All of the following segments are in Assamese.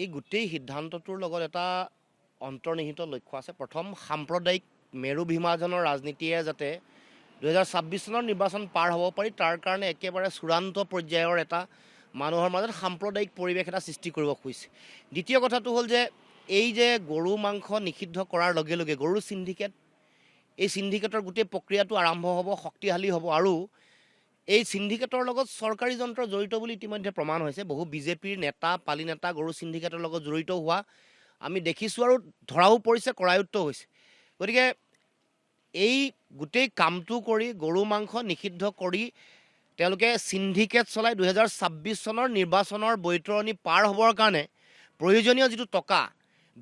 এই গোটেই সিদ্ধান্তটোৰ লগত এটা অন্তৰ্নিহিত লক্ষ্য আছে। প্ৰথম, সাম্প্ৰদায়িক মেৰু বিভাজনৰ ৰাজনীতিয়ে যাতে 2026 চনৰ নিৰ্বাচন পাৰ হ'ব পাৰি, তাৰ কাৰণে একেবাৰে চূড়ান্ত পৰ্যায়ৰ এটা মানুহৰ মাজত সাম্প্ৰদায়িক পৰিৱেশ এটা সৃষ্টি কৰিব খুজিছে। দ্বিতীয় কথাটো হ'ল যে এই যে গৰু মাংস নিষিদ্ধ কৰাৰ লগে লগে গৰুৰ সিন্ডিকেট, এই সিন্ডিকেটৰ গোটেই প্ৰক্ৰিয়াটো আৰম্ভ হ'ব, শক্তিশালী হ'ব আৰু এই সিন্ডিকেটৰ লগত চৰকাৰী যন্ত্ৰ জড়িত বুলি ইতিমধ্যে প্ৰমাণ হৈছে। বহু বিজেপিৰ নেতা, পালি নেতা গৰু সিন্ডিকেটৰ লগত জড়িত হোৱা আমি দেখিছোঁ আৰু ধৰাও পৰিছে, কৰায়ত্ব হৈছে। গতিকে এই গোটেই কামটো কৰি গৰু মাংস নিষিদ্ধ কৰি তেওঁলোকে সিন্ডিকেট চলাই 2026 চনৰ নিৰ্বাচনৰ বৈতৰণি পাৰ হ'বৰ কাৰণে প্ৰয়োজনীয় যিটো টকা,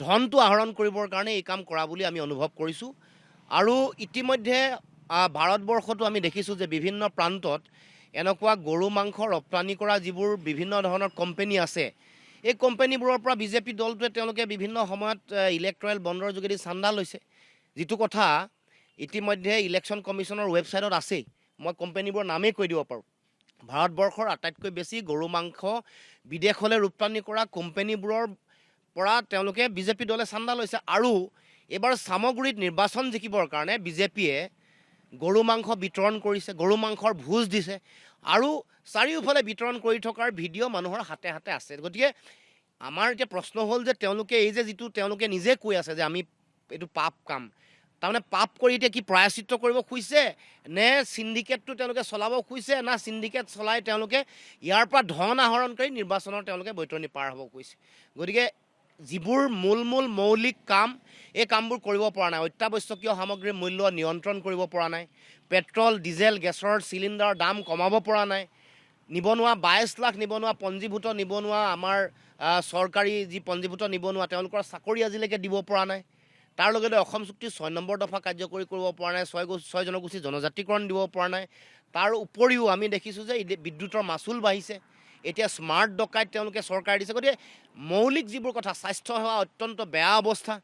ধনটো আহৰণ কৰিবৰ কাৰণে এই কাম কৰা বুলি আমি অনুভৱ কৰিছোঁ। আৰু ইতিমধ্যে ভাৰতবৰ্ষতো আমি দেখিছোঁ যে বিভিন্ন প্ৰান্তত এনেকুৱা গৰু মাংস ৰপ্তানি কৰা যিবোৰ বিভিন্ন ধৰণৰ কোম্পানী আছে, এই কোম্পানীবোৰৰ পৰা বিজেপি দলটোৱে তেওঁলোকে বিভিন্ন সময়ত ইলেক্ট্ৰেল বণ্ডৰ যোগেদি চান্দা লৈছে, যিটো কথা ইতিমধ্যে ইলেকশ্যন কমিশ্যনৰ ৱেবছাইটত আছেই। মই কোম্পানীবোৰৰ নামেই কৈ দিব পাৰোঁ। ভাৰতবৰ্ষৰ আটাইতকৈ বেছি গৰু মাংস বিদেশলৈ ৰপ্তানি কৰা কোম্পানীবোৰৰ পৰা তেওঁলোকে বিজেপি দলে চান্দা লৈছে। আৰু এইবাৰ সামগ্ৰীত নিৰ্বাচন জিকিবৰ কাৰণে বিজেপিয়ে গৰু মাংস বিতৰণ কৰিছে, গৰু মাংসৰ ভোজ দিছে আৰু চাৰিওফালে বিতৰণ কৰি থকাৰ ভিডিঅ' মানুহৰ হাতে হাতে আছে। গতিকে আমাৰ এতিয়া প্ৰশ্ন হ'ল যে তেওঁলোকে এই যে যিটো তেওঁলোকে নিজে কৈ আছে যে আমি এইটো পাপ কাম, তাৰমানে পাপ কৰি এতিয়া কি প্ৰায়শ্চিত্ত কৰিব খুজিছে, নে সিন্ডিকেটটো তেওঁলোকে চলাব খুজিছে, না সিন্ডিকেট চলাই তেওঁলোকে ইয়াৰ পৰা ধন আহৰণ কৰি নিৰ্বাচনৰ তেওঁলোকে বৈতৰণি পাৰ হ'ব খুজিছে। গতিকে যিবোৰ মূল মৌলিক কাম, এই কামবোৰ কৰিব পৰা নাই। অত্যাৱশ্যকীয় সামগ্ৰীৰ মূল্য নিয়ন্ত্ৰণ কৰিব পৰা নাই, পেট্ৰল, ডিজেল, গেছৰ চিলিণ্ডাৰৰ দাম কমাব পৰা নাই, নিবনুৱা 22 লাখ নিবনুৱা, পঞ্জীভূত নিবনুৱা, আমাৰ চৰকাৰী যি পঞ্জীভূত নিবনুৱা তেওঁলোকৰ চাকৰি আজিলৈকে দিব পৰা নাই। তাৰ লগতে অসম চুক্তিৰ 6 নম্বৰ দফা কাৰ্যকৰী কৰিব পৰা নাই, 6 জনগোষ্ঠী জনজাতিকৰণ দিব পৰা নাই। তাৰ উপৰিও আমি দেখিছোঁ যে বিদ্যুতৰ মাচুল বাঢ়িছে, এতিয়া স্মাৰ্ট ডকাইত তেওঁলোকে চৰকাৰে দিছে। গতিকে মৌলিক যিবোৰ কথা, স্বাস্থ্য সেৱা অত্যন্ত বেয়া অৱস্থা।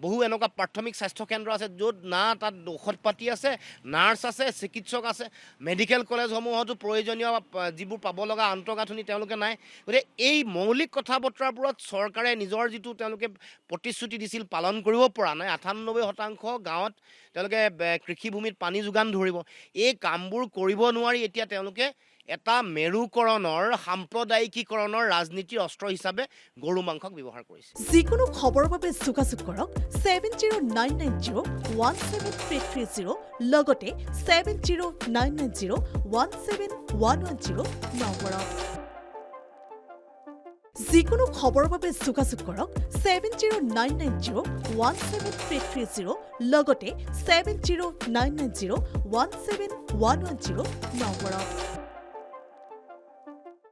বহু এনেকুৱা প্ৰাথমিক স্বাস্থ্যকেন্দ্ৰ আছে য'ত না তাত ঔষধ পাতি আছে, নাৰ্ছ আছে, চিকিৎসক আছে। মেডিকেল কলেজসমূহতো প্ৰয়োজনীয় যিবোৰ পাব লগা আন্তঃগাঁথনি তেওঁলোকে নাই। গতিকে এই মৌলিক কথা বতৰাবোৰত চৰকাৰে নিজৰ যিটো তেওঁলোকে প্ৰতিশ্ৰুতি দিছিল পালন কৰিব পৰা নাই। 98% গাঁৱত তেওঁলোকে কৃষিভূমিত পানী যোগান ধৰিব, এই কামবোৰ কৰিব নোৱাৰি এতিয়া তেওঁলোকে এটা মেৰুকৰণৰ, সাম্প্ৰদায়িকীকৰণৰ ৰাজনীতিৰ অস্ত্ৰ হিচাপে গৰু মাংসক ব্যৱহাৰ কৰিছে। যিকোনো খবৰৰ বাবে যোগাযোগ কৰক 7099017330 লগতে 7099017110 নম্বৰত। যিকোনো খবৰৰ বাবে যোগাযোগ কৰক 7099017330 লগতে 7099017110 নম্বৰত।